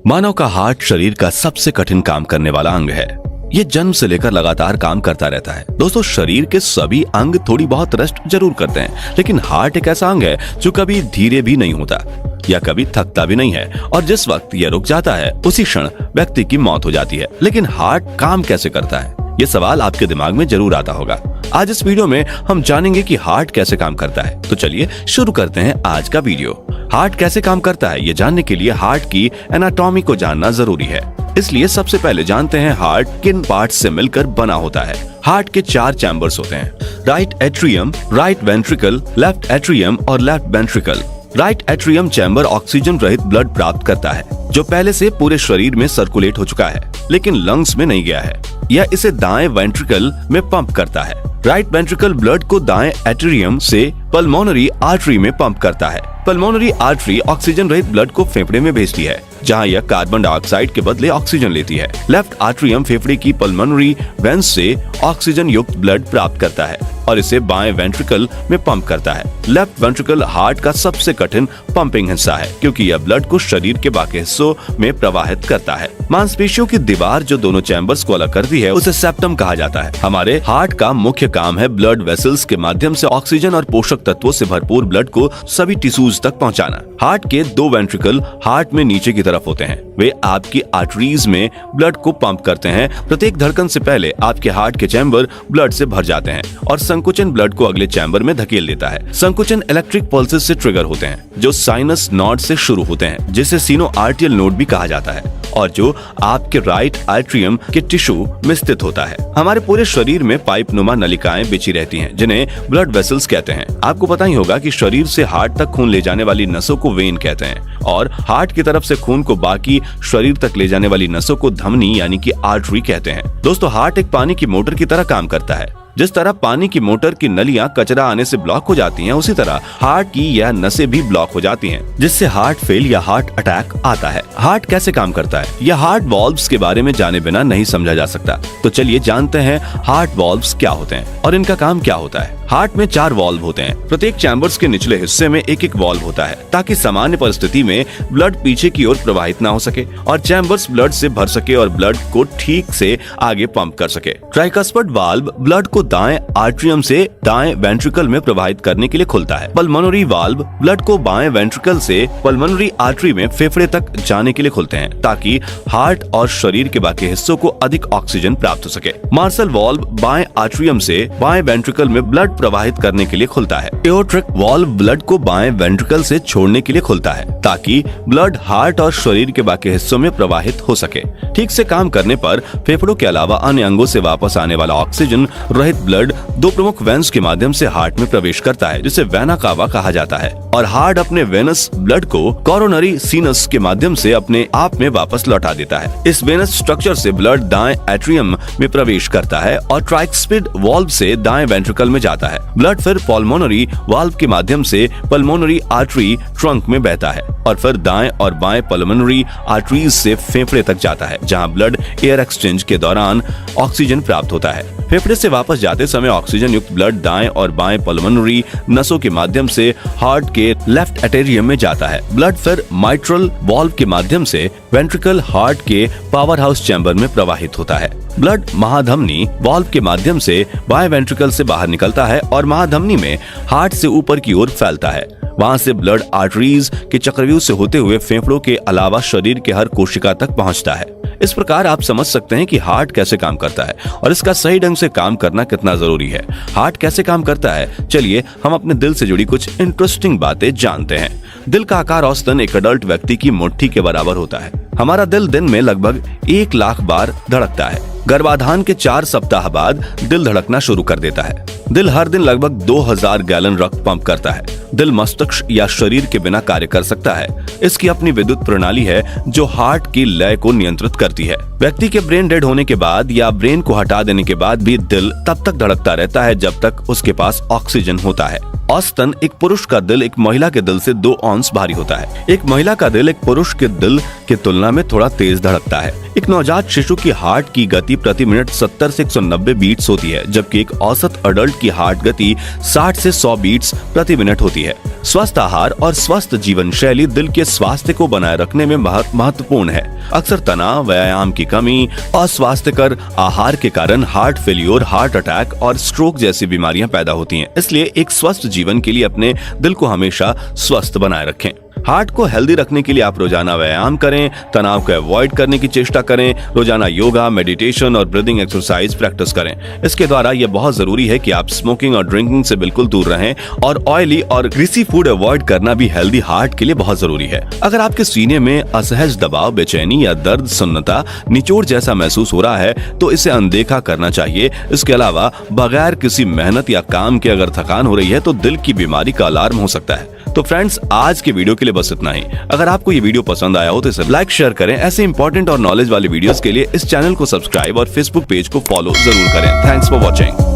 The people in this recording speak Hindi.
मानव का हार्ट शरीर का सबसे कठिन काम करने वाला अंग है। ये जन्म से लेकर लगातार काम करता रहता है। दोस्तों, शरीर के सभी अंग थोड़ी बहुत रेस्ट जरूर करते हैं, लेकिन हार्ट एक ऐसा अंग है जो कभी धीरे भी नहीं होता या कभी थकता भी नहीं है, और जिस वक्त यह रुक जाता है उसी क्षण व्यक्ति की मौत हो जाती है। लेकिन हार्ट काम कैसे करता है, ये सवाल आपके दिमाग में जरूर आता होगा। आज इस वीडियो में हम जानेंगे कि हार्ट कैसे काम करता है। तो चलिए शुरू करते हैं आज का वीडियो। हार्ट कैसे काम करता है, ये जानने के लिए हार्ट की एनाटॉमी को जानना जरूरी है। इसलिए सबसे पहले जानते हैं हार्ट किन पार्ट्स से मिलकर बना होता है। हार्ट के 4 चैम्बर्स होते हैं: right atrium, right ventricle, left atrium और left ventricle. Right atrium chamber oxygen रहित ब्लड प्राप्त करता है, जो पहले से पूरे शरीर में सर्कुलेट हो चुका है लेकिन लंग्स में नहीं गया है। यह इसे दाएं वेंट्रिकल में पंप करता है। राइट वेंट्रिकल ब्लड को दाएं एट्रियम से पल्मोनरी आर्टरी में पंप करता है। पल्मोनरी आर्टरी ऑक्सीजन रहित ब्लड को फेफड़े में भेजती है, जहां यह कार्बन डाइऑक्साइड के बदले ऑक्सीजन लेती है। लेफ्ट आर्टरियम फेफड़े की पल्मोनरी वेंस से ऑक्सीजन युक्त ब्लड प्राप्त करता है और इसे बाएं वेंट्रिकल में पंप करता है। लेफ्ट वेंट्रिकल हार्ट का सबसे कठिन पंपिंग हिस्सा है, क्योंकि यह ब्लड को शरीर के बाकी हिस्सों में प्रवाहित करता है। मांसपेशियों की दीवार जो दोनों चैम्बर्स को अलग करती है उसे सेप्टम कहा जाता है। हमारे हार्ट का मुख्य काम है ब्लड वेसल्स के माध्यम से ऑक्सीजन और पोषक तत्वों से भरपूर ब्लड को सभी टिश्यूज तक पहुंचाना। हार्ट के 2 वेंट्रिकल हार्ट में नीचे की तरफ होते हैं। वे आपकी आर्टरीज में ब्लड को पंप करते हैं। प्रत्येक धड़कन से पहले आपके हार्ट के चैम्बर ब्लड से भर जाते हैं और संकुचन ब्लड को अगले चैम्बर में धकेल देता है। संकुचन इलेक्ट्रिक पल्सेस से ट्रिगर होते हैं, जो साइनस नोड से शुरू होते हैं, जिसे सिनो-आर्टियल नोड भी कहा जाता है, और जो आपके राइट आर्टरियम के टिश्यू में स्थित होता है। हमारे पूरे शरीर में पाइप नुमा नलिकाएं बिछी रहती हैं, जिन्हें ब्लड वेसल्स कहते हैं। आपको पता ही होगा कि शरीर से हार्ट तक खून ले जाने वाली नसों को वेन कहते हैं, और हार्ट की तरफ से खून को बाकी शरीर तक ले जाने वाली नसों को धमनी यानी कि आर्टरी कहते हैं। दोस्तों, हार्ट एक पानी की मोटर की तरह काम करता है। जिस तरह पानी की मोटर की नलियां कचरा आने से ब्लॉक हो जाती हैं, उसी तरह हार्ट की यह नसें भी ब्लॉक हो जाती हैं, जिससे हार्ट फेल या हार्ट अटैक आता है। हार्ट कैसे काम करता है, यह हार्ट वॉल्व्स के बारे में जाने बिना नहीं समझा जा सकता। तो चलिए जानते हैं हार्ट वॉल्व्स क्या होते हैं और इनका काम क्या होता है। हार्ट में 4 वॉल्व होते हैं। प्रत्येक चैम्बर्स के निचले हिस्से में एक वॉल्व होता है, ताकि सामान्य परिस्थिति में ब्लड पीछे की ओर प्रवाहित ना हो सके और चैम्बर्स ब्लड से भर सके और ब्लड को ठीक से आगे पंप कर सके। ट्राइकस्पिड वाल्व ब्लड को दाएं आर्टरियम से दाएं वेंट्रिकल में प्रवाहित करने के लिए खुलता है। पल्मोनरी वाल्व ब्लड को बाएं वेंट्रिकल से पल्मोनरी आर्टरी में फेफड़े तक जाने के लिए खुलते हैं, ताकि हार्ट और शरीर के बाकी हिस्सों को अधिक ऑक्सीजन प्राप्त हो सके। मार्शल वाल्व बाएं आर्टरियम से बाएं वेंट्रिकल में ब्लड प्रवाहित करने के लिए खुलता है। एओर्टिक वाल्व ब्लड को बाएं वेंट्रिकल से छोड़ने के लिए खुलता है, ताकि ब्लड हार्ट और शरीर के बाकी हिस्सों में प्रवाहित हो सके। ठीक से काम करने पर फेफड़ों के अलावा अन्य अंगों से वापस आने वाला ऑक्सीजन रहित ब्लड 2 प्रमुख वेन्स के माध्यम से हार्ट में प्रवेश करता है, जिसे वेना कावा कहा जाता है, और हार्ट अपने वेनस ब्लड को कोरोनरी सीनस के माध्यम से अपने आप में वापस लौटा देता है। इस वेनस स्ट्रक्चर से ब्लड दाएं एट्रियम में प्रवेश करता है और ट्राइकस्पिड वाल्व से दाएं वेंट्रिकल में जाता है। ब्लड फिर पल्मोनरी वाल्व के माध्यम से पल्मोनरी आर्टरी ट्रंक में बहता है और फिर दाएं और बाएं पल्मोनरी आर्टरीज से फेफड़े तक जाता है, जहां ब्लड एयर एक्सचेंज के दौरान ऑक्सीजन प्राप्त होता है। फेफड़े से वापस जाते समय ऑक्सीजन युक्त ब्लड दाएं और बाएं पल्मोनरी नसों के माध्यम से हार्ट के लेफ्ट एट्रियम में जाता है। ब्लड फिर माइट्रल वाल्व के माध्यम से वेंट्रिकल हार्ट के पावर हाउस चैम्बर में प्रवाहित होता है। ब्लड महाधमनी वाल्व के माध्यम से बाएं वेंट्रिकल से बाहर निकलता है और महाधमनी में हार्ट से ऊपर की ओर फैलता है। वहां से ब्लड आर्टरीज के चक्रव्यूह से होते हुए फेफड़ों के अलावा शरीर के हर कोशिका तक पहुंचता है। इस प्रकार आप समझ सकते हैं कि हार्ट कैसे काम करता है और इसका सही ढंग से काम करना कितना जरूरी है। हार्ट कैसे काम करता है, चलिए हम अपने दिल से जुड़ी कुछ इंटरेस्टिंग बातें जानते हैं। दिल का आकार औसतन एक अडल्ट व्यक्ति की मुट्ठी के बराबर होता है। हमारा दिल दिन में लगभग 1 लाख बार धड़कता है। गर्भाधान के 4 सप्ताह बाद दिल धड़कना शुरू कर देता है। दिल हर दिन लगभग 2000 गैलन रक्त पंप करता है। दिल मस्तिष्क या शरीर के बिना कार्य कर सकता है। इसकी अपनी विद्युत प्रणाली है जो हार्ट की लय को नियंत्रित करती है। व्यक्ति के ब्रेन डेड होने के बाद या ब्रेन को हटा देने के बाद भी दिल तब तक धड़कता रहता है जब तक उसके पास ऑक्सीजन होता है। औसतन एक पुरुष का दिल एक महिला के दिल से 2 औंस भारी होता है। एक महिला का दिल एक पुरुष के दिल की तुलना में थोड़ा तेज धड़कता है। एक नवजात शिशु की हार्ट की गति प्रति मिनट 70 से 190 बीट्स होती है, जबकि एक औसत अडल्ट की हार्ट गति 60 से 100 बीट्स प्रति मिनट होती है। स्वस्थ आहार और स्वस्थ जीवन शैली दिल के स्वास्थ्य को बनाए रखने में महत्वपूर्ण है। अक्सर तनाव, व्यायाम की कमी, अस्वास्थ्यकर आहार के कारण हार्ट फेल्योर, हार्ट अटैक और स्ट्रोक जैसी बीमारियां पैदा होती हैं। इसलिए एक स्वस्थ जीवन के लिए अपने दिल को हमेशा स्वस्थ बनाए रखें। हार्ट को हेल्दी रखने के लिए आप रोजाना व्यायाम करें, तनाव को अवॉइड करने की चेष्टा करें, रोजाना योगा, मेडिटेशन और ब्रीदिंग एक्सरसाइज प्रैक्टिस करें। इसके द्वारा यह बहुत जरूरी है कि आप स्मोकिंग और ड्रिंकिंग से बिल्कुल दूर रहें और ऑयली और ग्रीसी फूड अवॉइड करना भी हेल्दी हार्ट के लिए बहुत जरूरी है। अगर आपके सीने में असहज दबाव, बेचैनी या दर्द, सुन्नता, निचोड़ जैसा महसूस हो रहा है तो इसे अनदेखा करना चाहिए। इसके अलावा बगैर किसी मेहनत या काम के अगर थकान हो रही है तो दिल की बीमारी का अलार्म हो सकता है। तो फ्रेंड्स, आज के वीडियो के लिए बस इतना ही। अगर आपको ये वीडियो पसंद आया हो तो इसे लाइक, शेयर करें। ऐसे इंपॉर्टेंट और नॉलेज वाले वीडियोस के लिए इस चैनल को सब्सक्राइब और फेसबुक पेज को फॉलो जरूर करें। Thanks for watching.